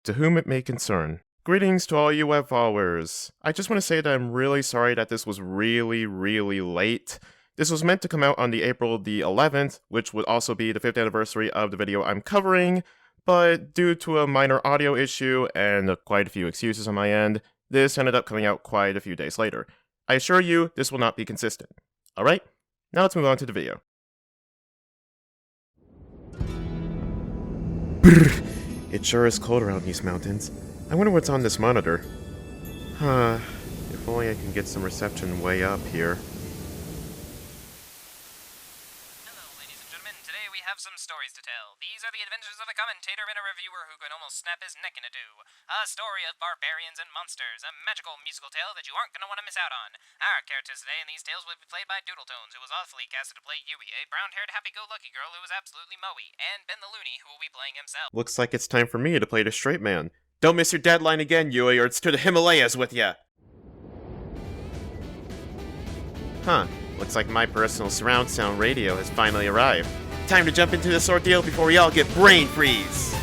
To whom it may concern. Greetings to all you web followers. I just want to say that I'm really sorry that this was really late. This was meant to come out on the April the 11th, which would also be the 5th anniversary of the video I'm covering, but due to a minor audio issue and quite a few excuses on my end, this ended up coming out quite a few days later. I assure you, this will not be consistent. Alright, now let's move on to the video. Brrr, it sure is cold around these mountains. I wonder what's on this monitor. If only I can get some reception way up here. Hello, ladies and gentlemen. Today we have some stories to tell. These are the adventures of a commentator and a reviewer who could almost snap his neck in two. A story of barbarians and monsters, a magical musical tale that you aren't going to want to miss out on. Our characters today in these tales will be played by Doodletones, who was awfully casted to play Yui, a brown-haired happy-go-lucky girl who was absolutely moey, and Ben the Loony, who will be playing himself. Looks like it's time for me to play the straight man. Don't miss your deadline again, Yui, or it's to the Himalayas with ya! Looks like my personal surround sound radio has finally arrived. Time to jump into this ordeal before we all get brain freeze!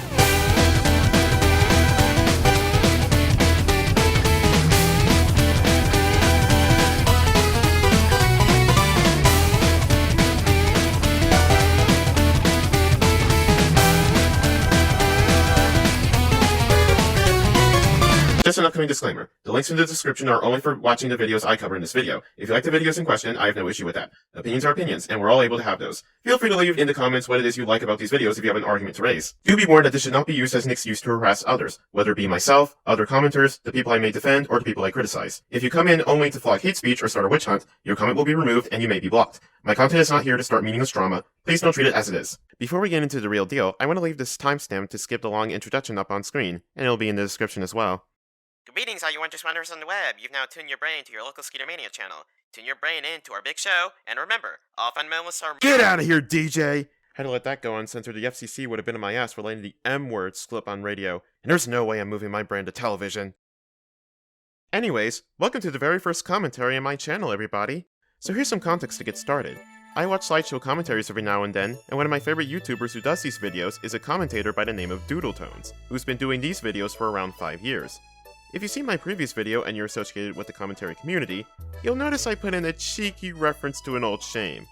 Just an upcoming disclaimer. The links in the description are only for watching the videos I cover in this video. If you like the videos in question, I have no issue with that. Opinions are opinions, and we're all able to have those. Feel free to leave in the comments what it is you like about these videos if you have an argument to raise. Do be warned that this should not be used as an excuse to harass others, whether it be myself, other commenters, the people I may defend, or the people I criticize. If you come in only to flog hate speech or start a witch hunt, your comment will be removed and you may be blocked. My content is not here to start meaningless drama. Please don't treat it as it is. Before we get into the real deal, I want to leave this timestamp to skip the long introduction up on screen, and it'll be in the description as well. Greetings, all you wondrous wanderers on the web. You've now tuned your brain to your local Skeeter Mania channel. Tune your brain into our big show, and remember, all fundamentalists are— Get out of here, DJ! Had to let that go uncensored. The FCC would have been in my ass for letting the M-word slip on radio, and there's no way I'm moving my brand to television. Anyways, welcome to the very first commentary on my channel, everybody. So here's some context to get started. I watch slideshow commentaries every now and then, and one of my favorite YouTubers who does these videos is a commentator by the name of Doodletones, who's been doing these videos for around 5 years. If you've seen my previous video and you're associated with the commentary community, you'll notice I put in a cheeky reference to an old shame.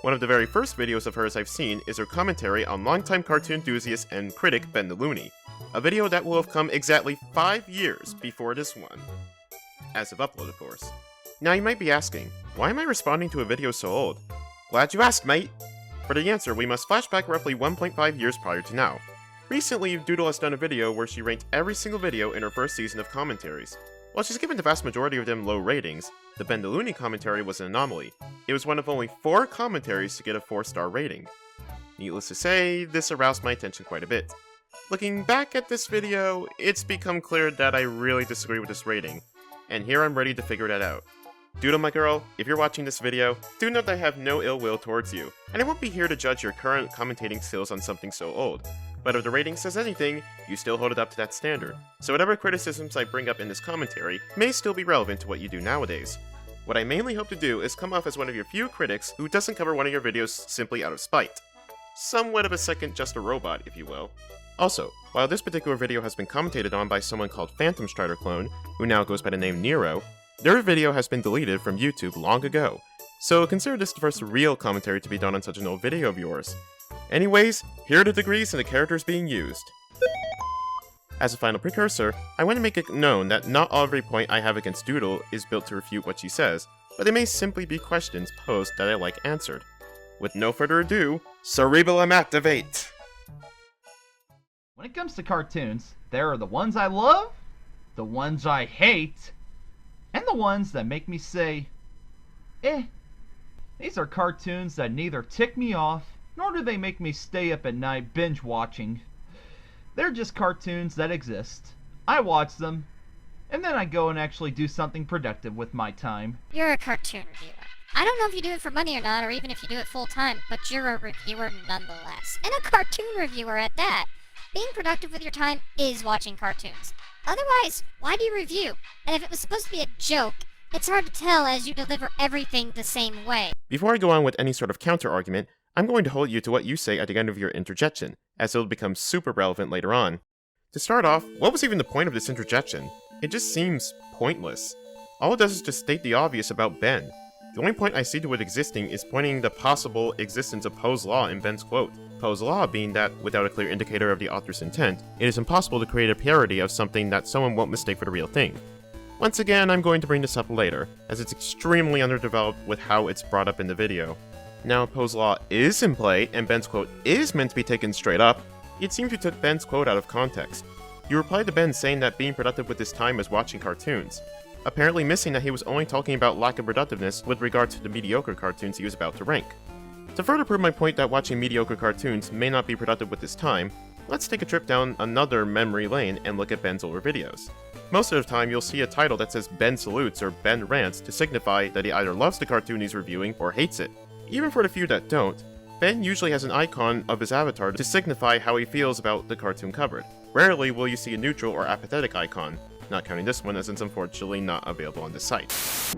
One of the very first videos of hers I've seen is her commentary on longtime cartoon enthusiast and critic Ben the Loony, a video that will have come exactly 5 years before this one. As of upload, of course. Now you might be asking, why am I responding to a video so old? Glad you asked, mate! For the answer, we must flash back roughly 1.5 years prior to now. Recently, Doodle has done a video where she ranked every single video in her first season of commentaries. While she's given the vast majority of them low ratings, the Ben the Loony commentary was an anomaly. It was one of only 4 commentaries to get a 4-star rating. Needless to say, this aroused my attention quite a bit. Looking back at this video, it's become clear that I really disagree with this rating, and here I'm ready to figure that out. Doodle, my girl, if you're watching this video, do note that I have no ill will towards you, and I won't be here to judge your current commentating skills on something so old. But if the rating says anything, you still hold it up to that standard, so whatever criticisms I bring up in this commentary may still be relevant to what you do nowadays. What I mainly hope to do is come off as one of your few critics who doesn't cover one of your videos simply out of spite. Somewhat of a second just a robot, if you will. Also, while this particular video has been commentated on by someone called Phantom Strider Clone, who now goes by the name Nero, their video has been deleted from YouTube long ago, so consider this the first real commentary to be done on such an old video of yours. Anyways, here are the degrees and the characters being used. As a final precursor, I want to make it known that not every point I have against Doodle is built to refute what she says, but they may simply be questions posed that I like answered. With no further ado, Cerebellum activate! When it comes to cartoons, there are the ones I love, the ones I hate, and the ones that make me say, eh. These are cartoons that neither tick me off, nor do they make me stay up at night binge watching. They're just cartoons that exist. I watch them, and then I go and actually do something productive with my time. You're a cartoon reviewer. I don't know if you do it for money or not, or even if you do it full time, but you're a reviewer nonetheless. And a cartoon reviewer at that. Being productive with your time is watching cartoons. Otherwise, why do you review? And if it was supposed to be a joke, it's hard to tell as you deliver everything the same way. Before I go on with any sort of counter-argument, I'm going to hold you to what you say at the end of your interjection, as it'll become super relevant later on. To start off, what was even the point of this interjection? It just seems pointless. All it does is just state the obvious about Ben. The only point I see to it existing is pointing the possible existence of Poe's law in Ben's quote. Poe's law being that, without a clear indicator of the author's intent, it is impossible to create a parody of something that someone won't mistake for the real thing. Once again, I'm going to bring this up later, as it's extremely underdeveloped with how it's brought up in the video. Now, Poe's law is in play, and Ben's quote is meant to be taken straight up. It seems you took Ben's quote out of context. You replied to Ben saying that being productive with his time is watching cartoons, apparently missing that he was only talking about lack of productiveness with regard to the mediocre cartoons he was about to rank. To further prove my point that watching mediocre cartoons may not be productive with his time, let's take a trip down another memory lane and look at Ben's older videos. Most of the time, you'll see a title that says Ben Salutes or Ben Rants to signify that he either loves the cartoon he's reviewing or hates it. Even for the few that don't, Ben usually has an icon of his avatar to signify how he feels about the cartoon covered. Rarely will you see a neutral or apathetic icon, not counting this one as it's unfortunately not available on this site.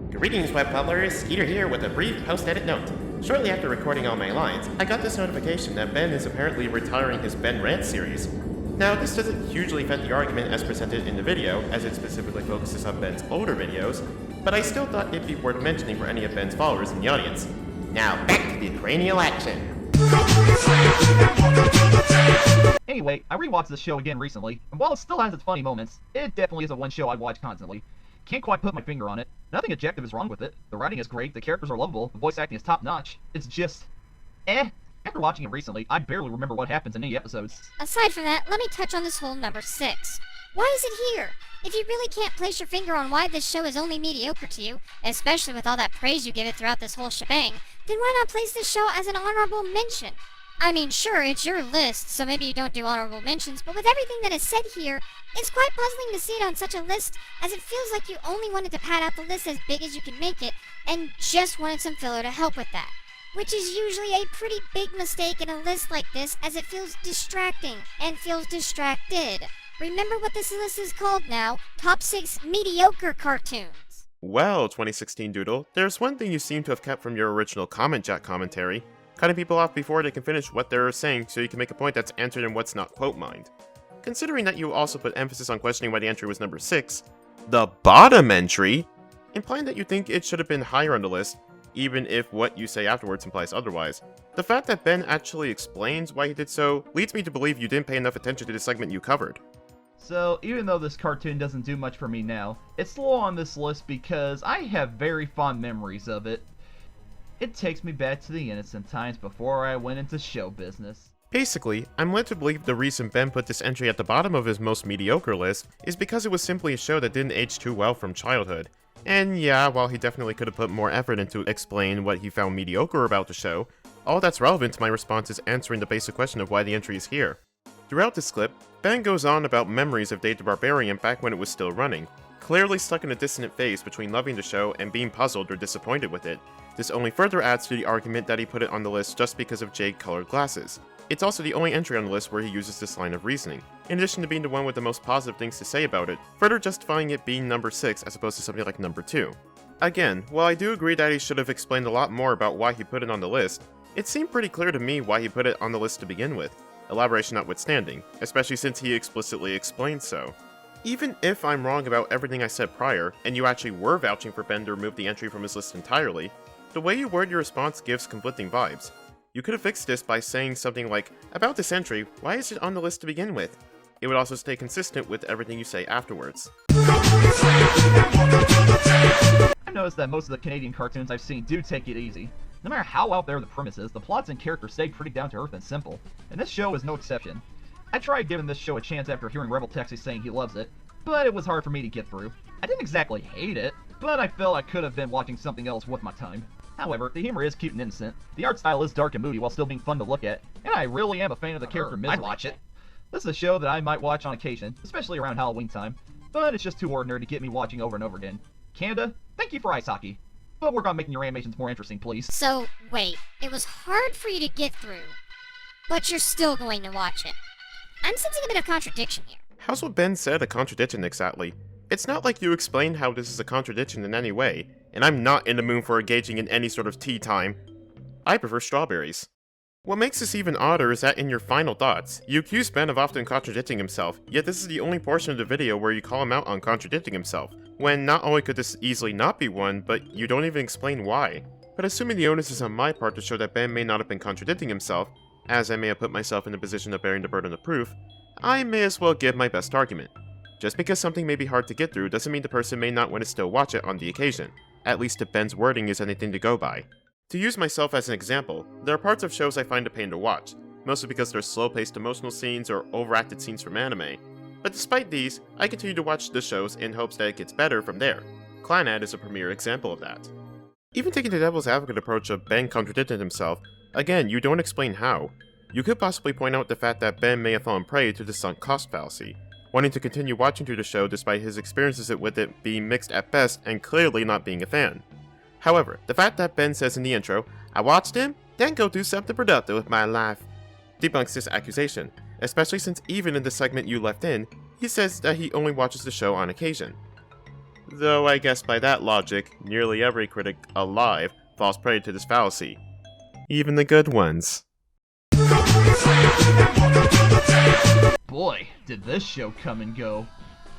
Greetings, web publishers. Skeeter here with a brief post-edit note. Shortly after recording all my lines, I got this notification that Ben is apparently retiring his Ben Rant series. Now, this doesn't hugely affect the argument as presented in the video, as it specifically focuses on Ben's older videos, but I still thought it'd be worth mentioning for any of Ben's followers in the audience. Now, back to the cranial action. Anyway, I rewatched this show again recently, and while it still has its funny moments, it definitely isn't one show I'd watch constantly. Can't quite put my finger on it. Nothing objective is wrong with it. The writing is great, the characters are lovable, the voice acting is top-notch. It's just... After watching it recently, I barely remember what happens in any episodes. Aside from that, let me touch on this whole number 6. Why is it here? If you really can't place your finger on why this show is only mediocre to you, especially with all that praise you give it throughout this whole shebang, then why not place this show as an honorable mention? I mean, sure, it's your list, so maybe you don't do honorable mentions, but with everything that is said here, it's quite puzzling to see it on such a list, as it feels like you only wanted to pad out the list as big as you can make it, and just wanted some filler to help with that. Which is usually a pretty big mistake in a list like this, as it feels distracting, and feels distracted. Remember what this list is called now, Top 6 Mediocre Cartoons. Well, 2016 Doodle, there's one thing you seem to have kept from your original Comment Jack commentary, cutting people off before they can finish what they're saying so you can make a point that's answered in what's not quote mined. Considering that you also put emphasis on questioning why the entry was number 6, the bottom entry, implying that you think it should have been higher on the list, even if what you say afterwards implies otherwise. The fact that Ben actually explains why he did so leads me to believe you didn't pay enough attention to the segment you covered. So, even though this cartoon doesn't do much for me now, it's low on this list because I have very fond memories of it. It takes me back to the innocent times before I went into show business. Basically, I'm led to believe the reason Ben put this entry at the bottom of his most mediocre list is because it was simply a show that didn't age too well from childhood. And yeah, while he definitely could have put more effort into explain what he found mediocre about the show, all that's relevant to my response is answering the basic question of why the entry is here. Throughout this clip, Ben goes on about memories of Dave the Barbarian back when it was still running, clearly stuck in a dissonant phase between loving the show and being puzzled or disappointed with it. This only further adds to the argument that he put it on the list just because of jade-colored glasses. It's also the only entry on the list where he uses this line of reasoning, in addition to being the one with the most positive things to say about it, further justifying it being number 6 as opposed to something like number 2. Again, while I do agree that he should have explained a lot more about why he put it on the list, it seemed pretty clear to me why he put it on the list to begin with, elaboration notwithstanding, especially since he explicitly explained so. Even if I'm wrong about everything I said prior, and you actually were vouching for Ben to remove the entry from his list entirely, the way you word your response gives conflicting vibes. You could have fixed this by saying something like, about this entry, why is it on the list to begin with? It would also stay consistent with everything you say afterwards. I've noticed that most of the Canadian cartoons I've seen do take it easy. No matter how out there the premise is, the plots and characters stay pretty down to earth and simple, and this show is no exception. I tried giving this show a chance after hearing Rebel Texas saying he loves it, but it was hard for me to get through. I didn't exactly hate it, but I felt I could have been watching something else with my time. However, the humor is cute and innocent, the art style is dark and moody while still being fun to look at, and I really am a fan of the character Misery. I'd watch it. This is a show that I might watch on occasion, especially around Halloween time, but it's just too ordinary to get me watching over and over again. Canada, thank you for ice hockey, but work on making your animations more interesting, please. So, wait, it was hard for you to get through, but you're still going to watch it. I'm sensing a bit of contradiction here. How's what Ben said a contradiction exactly? It's not like you explained how this is a contradiction in any way, and I'm not in the mood for engaging in any sort of tea time. I prefer strawberries. What makes this even odder is that in your final thoughts, you accuse Ben of often contradicting himself, yet this is the only portion of the video where you call him out on contradicting himself, when not only could this easily not be one, but you don't even explain why. But assuming the onus is on my part to show that Ben may not have been contradicting himself, as I may have put myself in the position of bearing the burden of proof, I may as well give my best argument. Just because something may be hard to get through doesn't mean the person may not want to still watch it on the occasion, at least if Ben's wording is anything to go by. To use myself as an example, there are parts of shows I find a pain to watch, mostly because they're slow-paced emotional scenes or overacted scenes from anime. But despite these, I continue to watch the shows in hopes that it gets better from there. Clannad is a premier example of that. Even taking the devil's advocate approach of Ben contradicting himself, again, you don't explain how. You could possibly point out the fact that Ben may have fallen prey to the sunk cost fallacy, wanting to continue watching through the show despite his experiences with it being mixed at best and clearly not being a fan. However, the fact that Ben says in the intro, "I watched him, then go do something productive with my life," debunks this accusation, especially since even in the segment you left in, he says that he only watches the show on occasion. Though I guess by that logic, nearly every critic alive falls prey to this fallacy. Even the good ones. Boy, did this show come and go.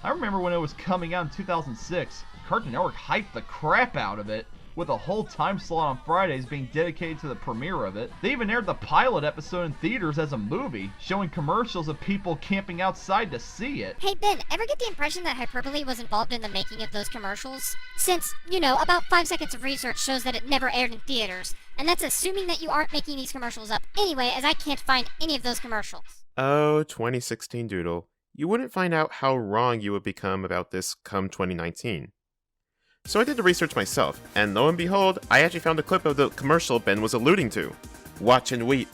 I remember when it was coming out in 2006, Cartoon Network hyped the crap out of it, with a whole time slot on Fridays being dedicated to the premiere of it. They even aired the pilot episode in theaters as a movie, showing commercials of people camping outside to see it. Hey Ben, ever get the impression that hyperbole was involved in the making of those commercials? Since, about 5 seconds of research shows that it never aired in theaters, and that's assuming that you aren't making these commercials up anyway, as I can't find any of those commercials. Oh, 2016 Doodle. You wouldn't find out how wrong you would become about this come 2019. So I did the research myself, and lo and behold, I actually found a clip of the commercial Ben was alluding to. Watch and weep.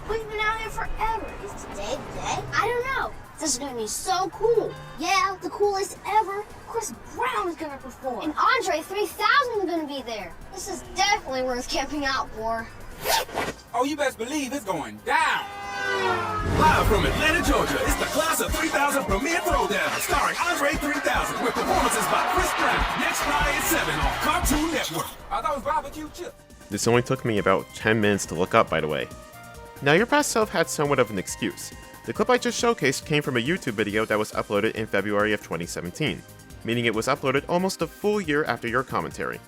We've been out here forever. Is today the day? I don't know. This is gonna be so cool. Yeah, the coolest ever. Chris Brown is gonna perform. And Andre 3000 is gonna be there. This is definitely worth camping out for. Oh, you best believe it's going down. Live from Atlanta, Georgia, it's the Class of 3000 Premiere Throwdown, starring Andre 3000, with performances by Chris Brown, next Friday at 7 on Cartoon Network. I thought it was barbecue chips. This only took me about 10 minutes to look up, by the way. Now, your past self had somewhat of an excuse. The clip I just showcased came from a YouTube video that was uploaded in February of 2017, meaning it was uploaded almost a full year after your commentary.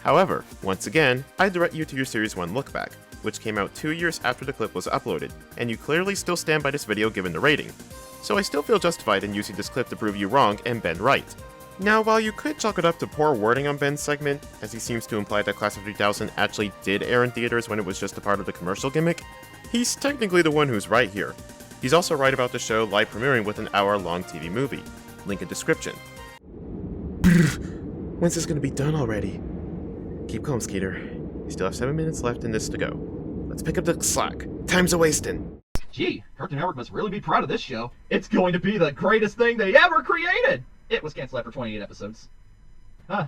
However, once again, I direct you to your Series 1 look back, which came out 2 years after the clip was uploaded, and you clearly still stand by this video given the rating. So I still feel justified in using this clip to prove you wrong and Ben right. Now, while you could chalk it up to poor wording on Ben's segment, as he seems to imply that Class of 3000 actually did air in theaters when it was just a part of the commercial gimmick, he's technically the one who's right here. He's also right about the show live premiering with an hour-long TV movie. Link in description. When's this gonna be done already? Keep calm, Skeeter. You still have 7 minutes left in this to go. Let's pick up the slack. Time's a-wasting. Gee, Cartoon Network must really be proud of this show. It's going to be the greatest thing they ever created! It was canceled after 28 episodes. Huh.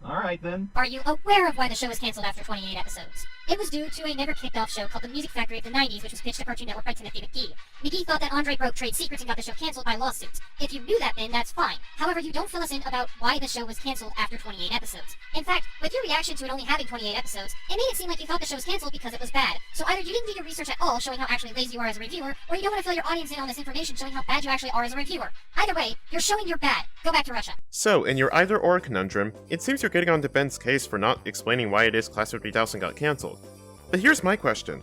Alright then. Are you aware of why the show was canceled after 28 episodes? It was due to a never-kicked-off show called The Music Factory of the 90s, which was pitched to Cartoon Network by Timothy McGee. McGee thought that Andre broke trade secrets and got the show canceled by lawsuits. If you knew that, then that's fine. However, you don't fill us in about why the show was canceled after 28 episodes. In fact, with your reaction to it only having 28 episodes, it made it seem like you thought the show was canceled because it was bad. So either you didn't do your research at all, showing how actually lazy you are as a reviewer, or you don't want to fill your audience in on this information showing how bad you actually are as a reviewer. Either way, you're showing you're bad. Go back to Russia. So, in your either-or conundrum, it seems you're getting onto Ben's case for not explaining why it is Class of 3000 got cancelled. But here's my question.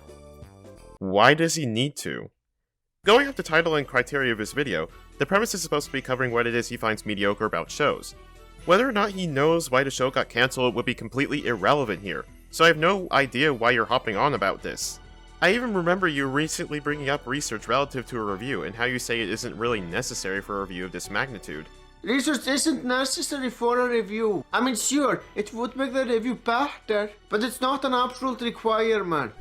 Why does he need to? Going off the title and criteria of his video, the premise is supposed to be covering what it is he finds mediocre about shows. Whether or not he knows why the show got cancelled would be completely irrelevant here, so I have no idea why you're hopping on about this. I even remember you recently bringing up research relative to a review and how you say it isn't really necessary for a review of this magnitude. Research isn't necessary for a review. I mean, sure, it would make the review better, but it's not an absolute requirement.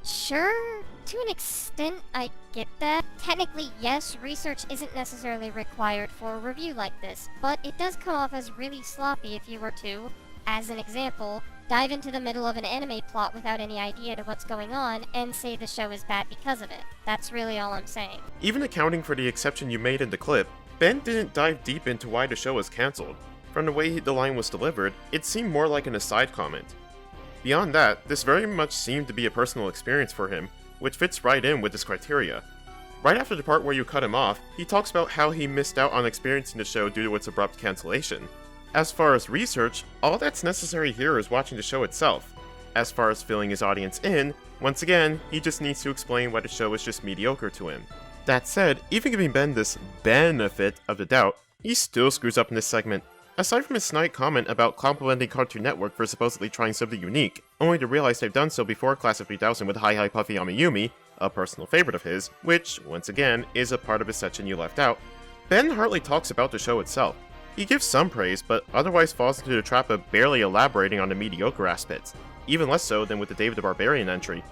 Sure. To an extent, I get that. Technically, yes, research isn't necessarily required for a review like this, but it does come off as really sloppy if you were to, as an example, dive into the middle of an anime plot without any idea to what's going on and say the show is bad because of it. That's really all I'm saying. Even accounting for the exception you made in the clip, Ben didn't dive deep into why the show was cancelled. From the way the line was delivered, it seemed more like an aside comment. Beyond that, this very much seemed to be a personal experience for him, which fits right in with this criteria. Right after the part where you cut him off, he talks about how he missed out on experiencing the show due to its abrupt cancellation. As far as research, all that's necessary here is watching the show itself. As far as filling his audience in, once again, he just needs to explain why the show is just mediocre to him. That said, even giving Ben this benefit of the doubt, he still screws up in this segment. Aside from his snide comment about complimenting Cartoon Network for supposedly trying something unique, only to realize they've done so before Class of 3000 with Hi Hi Puffy Amayumi, a personal favorite of his, which, once again, is a part of his section you left out, Ben hardly talks about the show itself. He gives some praise, but otherwise falls into the trap of barely elaborating on the mediocre aspects, even less so than with the David the Barbarian entry.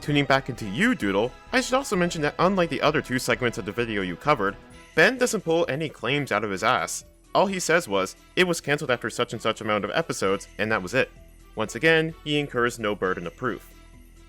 Tuning back into you, Doodle, I should also mention that unlike the other two segments of the video you covered, Ben doesn't pull any claims out of his ass. All he says was, it was cancelled after such and such amount of episodes, and that was it. Once again, he incurs no burden of proof.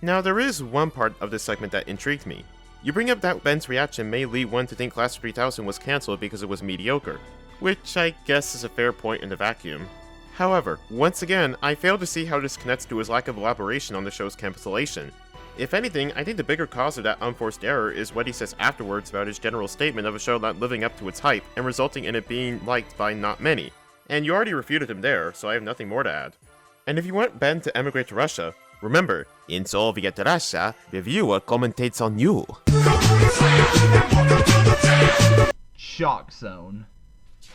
Now, there is one part of this segment that intrigued me. You bring up that Ben's reaction may lead one to think Class of 3000 was cancelled because it was mediocre, which I guess is a fair point in the vacuum. However, once again, I fail to see how this connects to his lack of elaboration on the show's cancellation. If anything, I think the bigger cause of that unforced error is what he says afterwards about his general statement of a show not living up to its hype and resulting in it being liked by not many. And you already refuted him there, so I have nothing more to add. And if you want Ben to emigrate to Russia, remember, in Soviet Russia, the viewer commentates on you. Chalkzone.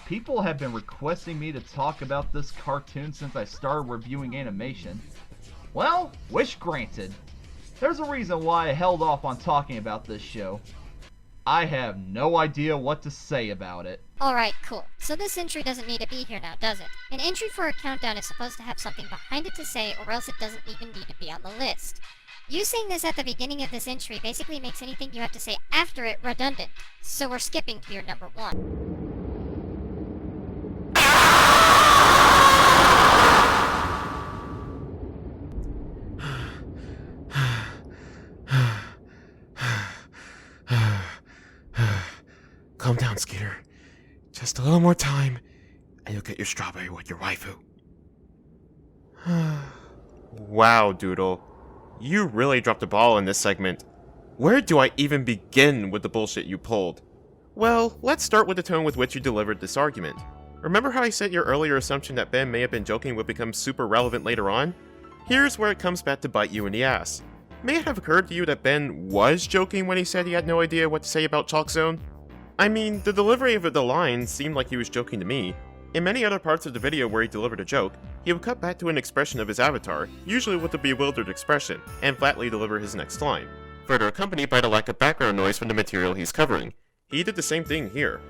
People have been requesting me to talk about this cartoon since I started reviewing animation. Well, wish granted. There's a reason why I held off on talking about this show. I have no idea what to say about it. Alright, cool. So this entry doesn't need to be here now, does it? An entry for a countdown is supposed to have something behind it to say, or else it doesn't even need to be on the list. You saying this at the beginning of this entry basically makes anything you have to say after it redundant. So we're skipping to your number 1. Calm down, Skeeter. Just a little more time, and you'll get your strawberry with your waifu. Wow, Doodle. You really dropped the ball in this segment. Where do I even begin with the bullshit you pulled? Well, let's start with the tone with which you delivered this argument. Remember how I said your earlier assumption that Ben may have been joking would become super relevant later on? Here's where it comes back to bite you in the ass. May it have occurred to you that Ben was joking when he said he had no idea what to say about Chalkzone? I mean, the delivery of the line seemed like he was joking to me. In many other parts of the video where he delivered a joke, he would cut back to an expression of his avatar, usually with a bewildered expression, and flatly deliver his next line, further accompanied by the lack of background noise from the material he's covering. He did the same thing here.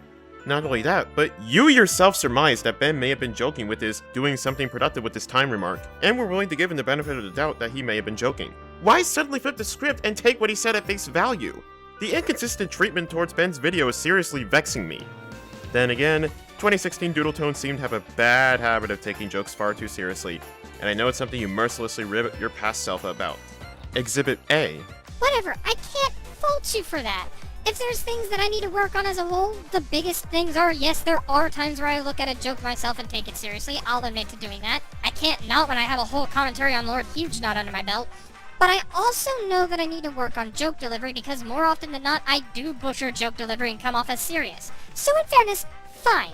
Not only that, but you yourself surmised that Ben may have been joking with his doing something productive with his time remark, and were willing to give him the benefit of the doubt that he may have been joking. Why suddenly flip the script and take what he said at face value? The inconsistent treatment towards Ben's video is seriously vexing me. Then again, 2016 Doodletones seem to have a bad habit of taking jokes far too seriously, and I know it's something you mercilessly rib your past self about. Exhibit A. Whatever, I can't fault you for that. If there's things that I need to work on as a whole, the biggest things are, yes, there are times where I look at a joke myself and take it seriously. I'll admit to doing that. I can't not when I have a whole commentary on Lord Huge Not under my belt. But I also know that I need to work on joke delivery because more often than not, I do butcher joke delivery and come off as serious. So in fairness, fine.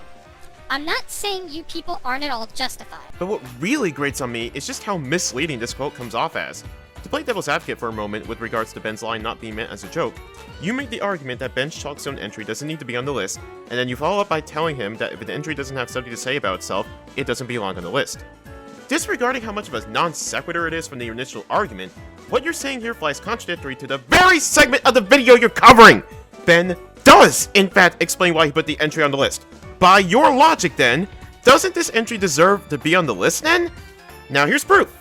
I'm not saying you people aren't at all justified. But what really grates on me is just how misleading this quote comes off as. To play devil's advocate for a moment with regards to Ben's line not being meant as a joke, you make the argument that Ben's Chalkzone entry doesn't need to be on the list, and then you follow up by telling him that if an entry doesn't have something to say about itself, it doesn't belong on the list. Disregarding how much of a non sequitur it is from the initial argument, what you're saying here flies contradictory to the very segment of the video you're covering! Ben does, in fact, explain why he put the entry on the list. By your logic, then, doesn't this entry deserve to be on the list, then? Now here's proof.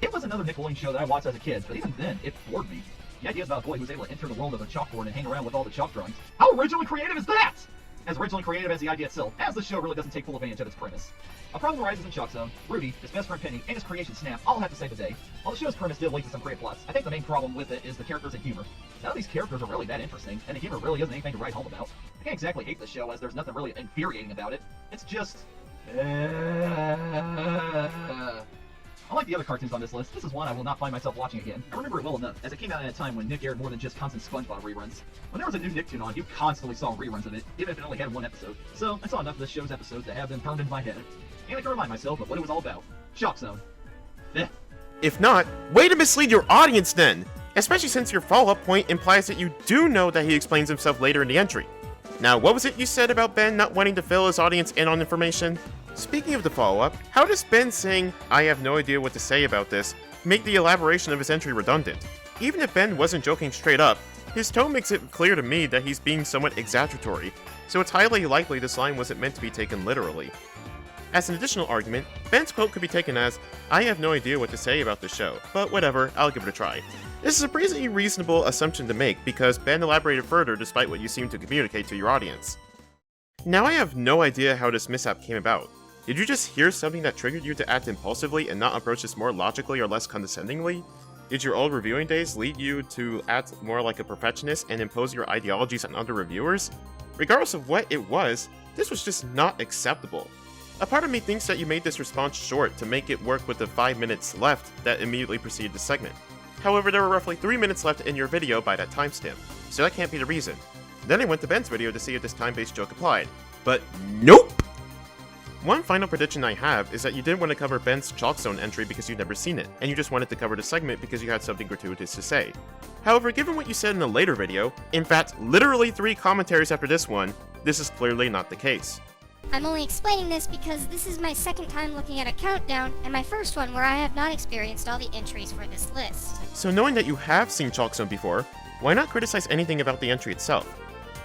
It was another Nickelodeon show that I watched as a kid, but even then, it bored me. The idea is about a boy who was able to enter the world of a chalkboard and hang around with all the chalk drawings. How originally creative is that? As originally creative as the idea itself, as the show really doesn't take full advantage of its premise. A problem arises in Chalkzone. Rudy, his best friend Penny, and his creation Snap all have to save the day. While the show's premise did lead to some great plots, I think the main problem with it is the characters and humor. None of these characters are really that interesting, and the humor really isn't anything to write home about. I can't exactly hate the show as there's nothing really infuriating about it. It's just... Unlike the other cartoons on this list, this is one I will not find myself watching again. I remember it well enough, as it came out at a time when Nick aired more than just constant SpongeBob reruns. When there was a new Nicktoon on, you constantly saw reruns of it, even if it only had one episode. So, I saw enough of this show's episodes to have them burned into my head. And I can remind myself of what it was all about. Chalkzone. If not, way to mislead your audience then! Especially since your follow-up point implies that you do know that he explains himself later in the entry. Now, what was it you said about Ben not wanting to fill his audience in on information? Speaking of the follow-up, how does Ben saying, "I have no idea what to say about this," make the elaboration of his entry redundant? Even if Ben wasn't joking straight up, his tone makes it clear to me that he's being somewhat exaggeratory, so it's highly likely this line wasn't meant to be taken literally. As an additional argument, Ben's quote could be taken as, "I have no idea what to say about the show, but whatever, I'll give it a try." This is a pretty reasonable assumption to make because Ben elaborated further despite what you seem to communicate to your audience. Now I have no idea how this mishap came about. Did you just hear something that triggered you to act impulsively and not approach this more logically or less condescendingly? Did your old reviewing days lead you to act more like a perfectionist and impose your ideologies on other reviewers? Regardless of what it was, this was just not acceptable. A part of me thinks that you made this response short to make it work with the 5 minutes left that immediately preceded the segment. However, there were roughly 3 minutes left in your video by that timestamp, so that can't be the reason. Then I went to Ben's video to see if this time-based joke applied, but nope! One final prediction I have is that you didn't want to cover Ben's Chalkzone entry because you'd never seen it, and you just wanted to cover the segment because you had something gratuitous to say. However, given what you said in a later video, in fact, literally 3 commentaries after this one, this is clearly not the case. I'm only explaining this because this is my second time looking at a countdown, and my first one where I have not experienced all the entries for this list. So knowing that you have seen Chalkzone before, why not criticize anything about the entry itself?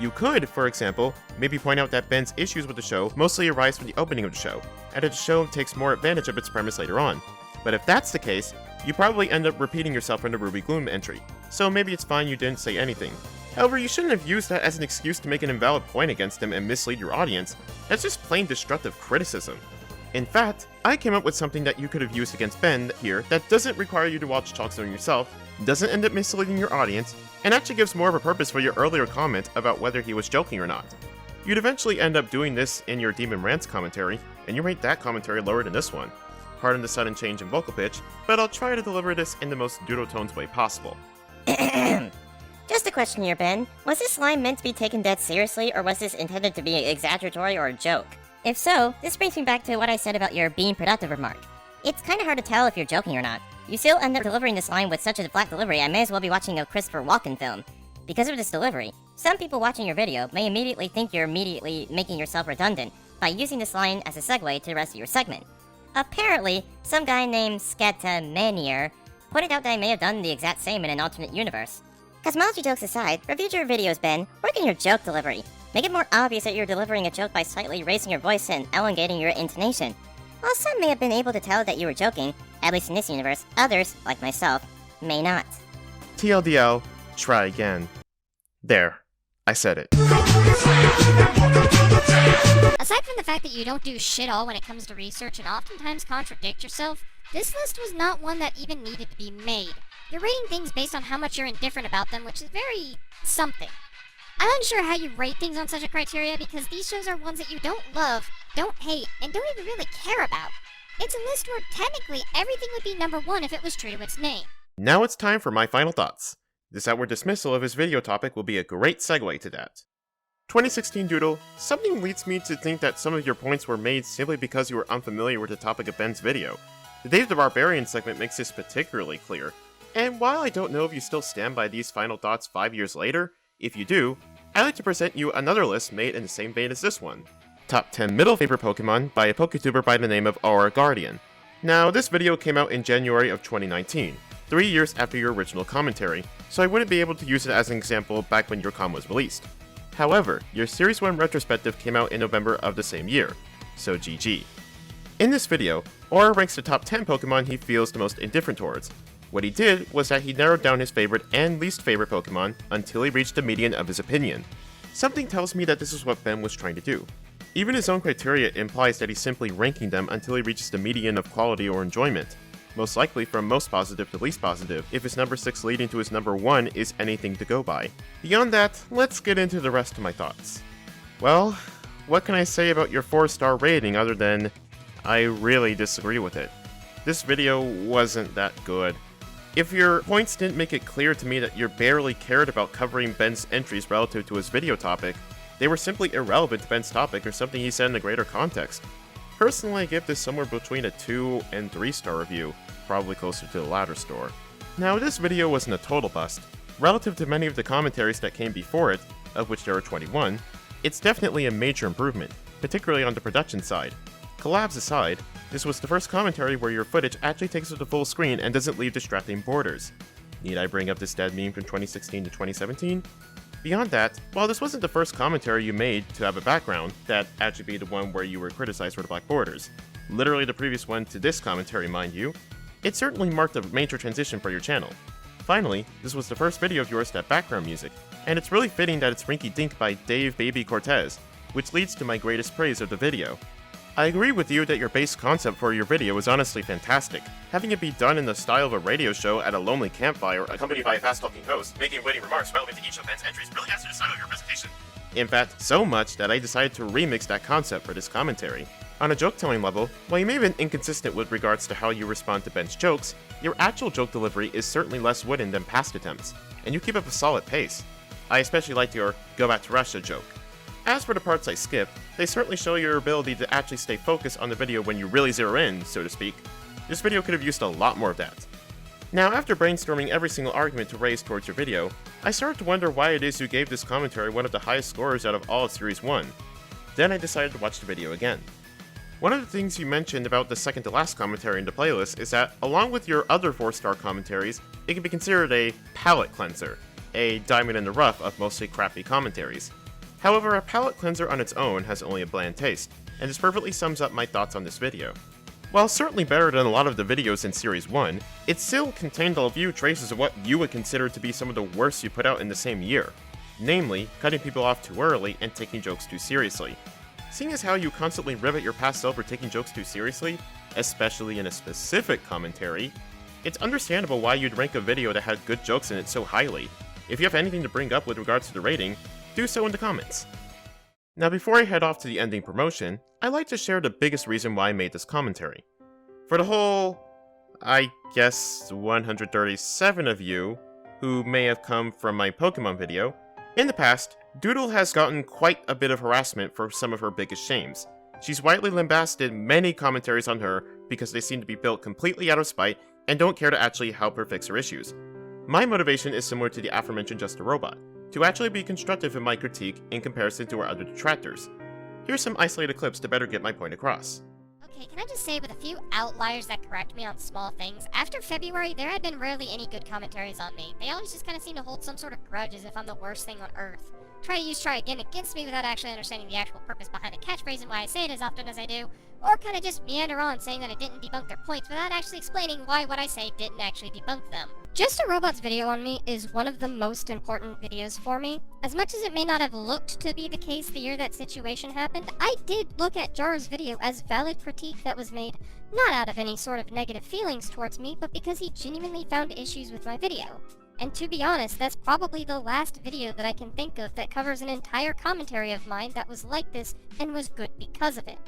You could, for example, maybe point out that Ben's issues with the show mostly arise from the opening of the show, and that the show takes more advantage of its premise later on. But if that's the case, you probably end up repeating yourself from the Ruby Gloom entry, so maybe it's fine you didn't say anything. However, you shouldn't have used that as an excuse to make an invalid point against him and mislead your audience. That's just plain destructive criticism. In fact, I came up with something that you could have used against Ben here that doesn't require you to watch Chalkzone yourself, doesn't end up misleading your audience, and actually gives more of a purpose for your earlier comment about whether he was joking or not. You'd eventually end up doing this in your Demon Rants commentary, and you rate that commentary lower than this one. Pardon the sudden change in vocal pitch, but I'll try to deliver this in the most Doodletones way possible. Just a question here, Ben. Was this line meant to be taken dead seriously, or was this intended to be exaggeratory or a joke? If so, this brings me back to what I said about your being productive remark. It's kinda hard to tell if you're joking or not. You still end up delivering this line with such a flat delivery, I may as well be watching a Christopher Walken film. Because of this delivery, some people watching your video may immediately think you're immediately making yourself redundant by using this line as a segue to the rest of your segment. Apparently, some guy named Mania pointed out that I may have done the exact same in an alternate universe. Cosmology jokes aside, review your videos, Ben. Work on your joke delivery. Make it more obvious that you're delivering a joke by slightly raising your voice and elongating your intonation. While some may have been able to tell that you were joking, at least in this universe, others, like myself, may not. TLDL, try again. There. I said it. Aside from the fact that you don't do shit all when it comes to research and oftentimes contradict yourself, this list was not one that even needed to be made. You're rating things based on how much you're indifferent about them, which is very something. I'm unsure how you rate things on such a criteria because these shows are ones that you don't love, don't hate, and don't even really care about. It's a list where technically everything would be number 1 if it was true to its name. Now it's time for my final thoughts. This outward dismissal of his video topic will be a great segue to that. 2016 Doodle, something leads me to think that some of your points were made simply because you were unfamiliar with the topic of Ben's video. The Dave the Barbarian segment makes this particularly clear. And while I don't know if you still stand by these final thoughts 5 years later, if you do, I'd like to present you another list made in the same vein as this one. Top 10 middle favorite Pokemon by a PokeTuber by the name of Aura Guardian. Now, this video came out in January of 2019, 3 years after your original commentary, so I wouldn't be able to use it as an example back when your com was released. However, your Series 1 retrospective came out in November of the same year, so GG. In this video, Aura ranks the top 10 Pokemon he feels the most indifferent towards. What he did was that he narrowed down his favorite and least favorite Pokemon until he reached the median of his opinion. Something tells me that this is what Ben was trying to do. Even his own criteria implies that he's simply ranking them until he reaches the median of quality or enjoyment, most likely from most positive to least positive if his number 6 leading to his number 1 is anything to go by. Beyond that, let's get into the rest of my thoughts. Well, what can I say about your 4-star rating other than I really disagree with it? this video wasn't that good. If your points didn't make it clear to me that you barely cared about covering Ben's entries relative to his video topic, they were simply irrelevant to Ben's topic or something he said in a greater context. Personally, I give this somewhere between a 2 and 3 star review, probably closer to the latter score. Now, this video wasn't a total bust. Relative to many of the commentaries that came before it, of which there are 21, it's definitely a major improvement, particularly on the production side. Collabs aside, this was the first commentary where your footage actually takes up the full screen and doesn't leave distracting borders. Need I bring up this dead meme from 2016 to 2017? Beyond that, while this wasn't the first commentary you made to have a background, that actually be the one where you were criticized for the black borders, literally the previous one to this commentary, mind you, it certainly marked a major transition for your channel. Finally, this was the first video of yours to have background music, and it's really fitting that it's Rinky Dink by Dave Baby Cortez, which leads to my greatest praise of the video. I agree with you that your base concept for your video was honestly fantastic. Having it be done in the style of a radio show at a lonely campfire accompanied by a fast-talking host, making witty remarks relevant to each of Ben's entries really adds to the style of your presentation. In fact, so much that I decided to remix that concept for this commentary. On a joke-telling level, while you may have been inconsistent with regards to how you respond to Ben's jokes, your actual joke delivery is certainly less wooden than past attempts, and you keep up a solid pace. I especially liked your "go back to Russia" joke. As for the parts I skip, they certainly show your ability to actually stay focused on the video when you really zero in, so to speak. This video could have used a lot more of that. Now, after brainstorming every single argument to raise towards your video, I started to wonder why it is you gave this commentary one of the highest scores out of all of Series 1. Then I decided to watch the video again. One of the things you mentioned about the second to last commentary in the playlist is that, along with your other 4-star commentaries, it can be considered a palate cleanser, a diamond in the rough of mostly crappy commentaries. However, a palate cleanser on its own has only a bland taste, and this perfectly sums up my thoughts on this video. While certainly better than a lot of the videos in Series 1, it still contained a few traces of what you would consider to be some of the worst you put out in the same year, namely, cutting people off too early and taking jokes too seriously. Seeing as how you constantly rivet your past self for taking jokes too seriously, especially in a specific commentary, it's understandable why you'd rank a video that had good jokes in it so highly. If you have anything to bring up with regards to the rating, do so in the comments. Now, before I head off to the ending promotion, I'd like to share the biggest reason why I made this commentary. For the whole, I guess, 137 of you who may have come from my Pokemon video, in the past, Doodle has gotten quite a bit of harassment for some of her biggest shames. She's widely lambasted many commentaries on her because they seem to be built completely out of spite and don't care to actually help her fix her issues. My motivation is similar to the aforementioned Just a Robot, to actually be constructive in my critique in comparison to our other detractors. Here's some isolated clips to better get my point across. Okay, can I just say, with a few outliers that correct me on small things, after February, there had been rarely any good commentaries on me. They always just kind of seem to hold some sort of grudge as if I'm the worst thing on earth. Try to use try again against me without actually understanding the actual purpose behind the catchphrase and why I say it as often as I do, or kind of just meander on saying that it didn't debunk their points without actually explaining why what I say didn't actually debunk them. Just a Robot's video on me is one of the most important videos for me. As much as it may not have looked to be the case the year that situation happened, I did look at Jar's video as valid critique that was made not out of any sort of negative feelings towards me, but because he genuinely found issues with my video. And to be honest, that's probably the last video that I can think of that covers an entire commentary of mine that was like this and was good because of it.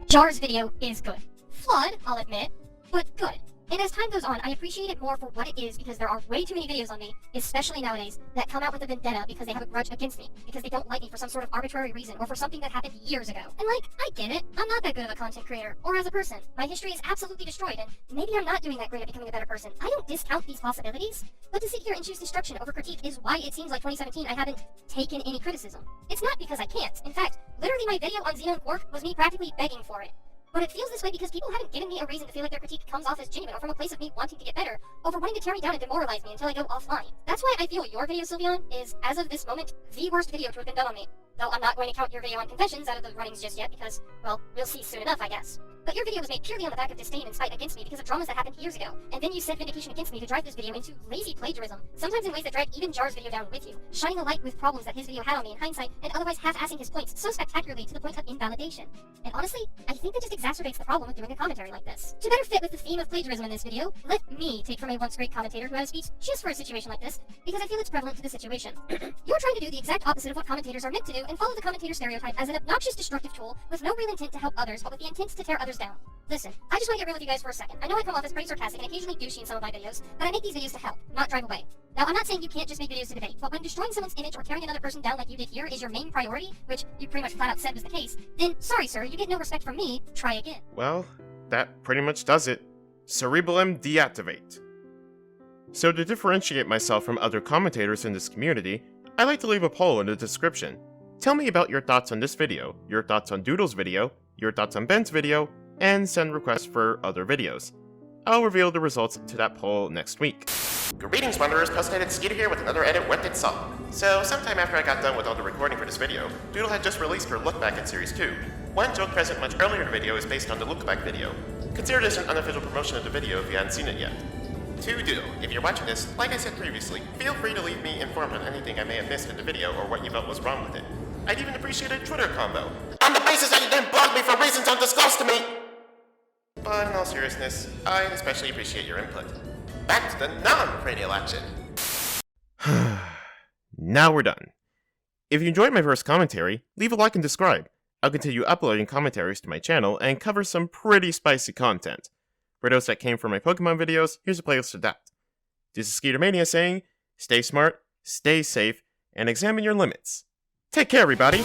Jar's video is good. Flawed, I'll admit, but good. And as time goes on, I appreciate it more for what it is because there are way too many videos on me, especially nowadays, that come out with a vendetta because they have a grudge against me, because they don't like me for some sort of arbitrary reason or for something that happened years ago. And like, I get it. I'm not that good of a content creator, or as a person. My history is absolutely destroyed, and maybe I'm not doing that great at becoming a better person. I don't discount these possibilities, but to sit here and choose destruction over critique is why it seems like 2017 I haven't taken any criticism. It's not because I can't. In fact, literally my video on Xenon Quark was me practically begging for it. But it feels this way because people haven't given me a reason to feel like their critique comes off as genuine or from a place of me wanting to get better, over wanting to tear me down and demoralize me until I go offline. That's why I feel your video, Sylveon, is, as of this moment, the worst video to have been done on me. Though I'm not going to count your video on confessions out of the runnings just yet because, well, we'll see soon enough, I guess. But your video was made purely on the back of disdain and spite against me because of dramas that happened years ago, and then you sent vindication against me to drive this video into lazy plagiarism, sometimes in ways that drag even Jar's video down with you, shining a light with problems that his video had on me in hindsight, and otherwise half-assing his points so spectacularly to the point of invalidation. And honestly, I think that just exacerbates the problem with doing a commentary like this. To better fit with the theme of plagiarism in this video, let me take from a once great commentator who had a speech just for a situation like this, because I feel it's prevalent to the situation. You're trying to do the exact opposite of what commentators are meant to do to and follow the commentator stereotype as an obnoxious, destructive tool with no real intent to help others, but with the intent to tear others down. Listen, I just want to get real with you guys for a second. I know I come off as pretty sarcastic and occasionally douchey in some of my videos, but I make these videos to help, not drive away. Now, I'm not saying you can't just make videos to debate, but when destroying someone's image or tearing another person down like you did here is your main priority, which you pretty much flat out said was the case, then sorry sir, you get no respect from me, try again. Well, that pretty much does it. Cerebellum deactivate. So to differentiate myself from other commentators in this community, I like to leave a poll in the description. Tell me about your thoughts on this video, your thoughts on Doodle's video, your thoughts on Ben's video, and send requests for other videos. I'll reveal the results to that poll next week. Greetings, Wanderers. Post-edit Skeeter here with another edit what it saw. So, sometime after I got done with all the recording for this video, Doodle had just released her look back at Series 2. One joke present much earlier in the video is based on the look back video. Consider this an unofficial promotion of the video if you hadn't seen it yet. To Doodle, if you're watching this, like I said previously, feel free to leave me informed on anything I may have missed in the video or what you felt was wrong with it. I'd even appreciate a Twitter combo, on the basis that you didn't blog me for reasons undisclosed to me! But in all seriousness, I'd especially appreciate your input. Back to the non-cranial action! Now we're done. If you enjoyed my first commentary, leave a like and subscribe. I'll continue uploading commentaries to my channel and cover some pretty spicy content. For those that came from my Pokemon videos, here's a playlist of that. This is Skeeter Mania saying, stay smart, stay safe, and examine your limits. Take care, everybody!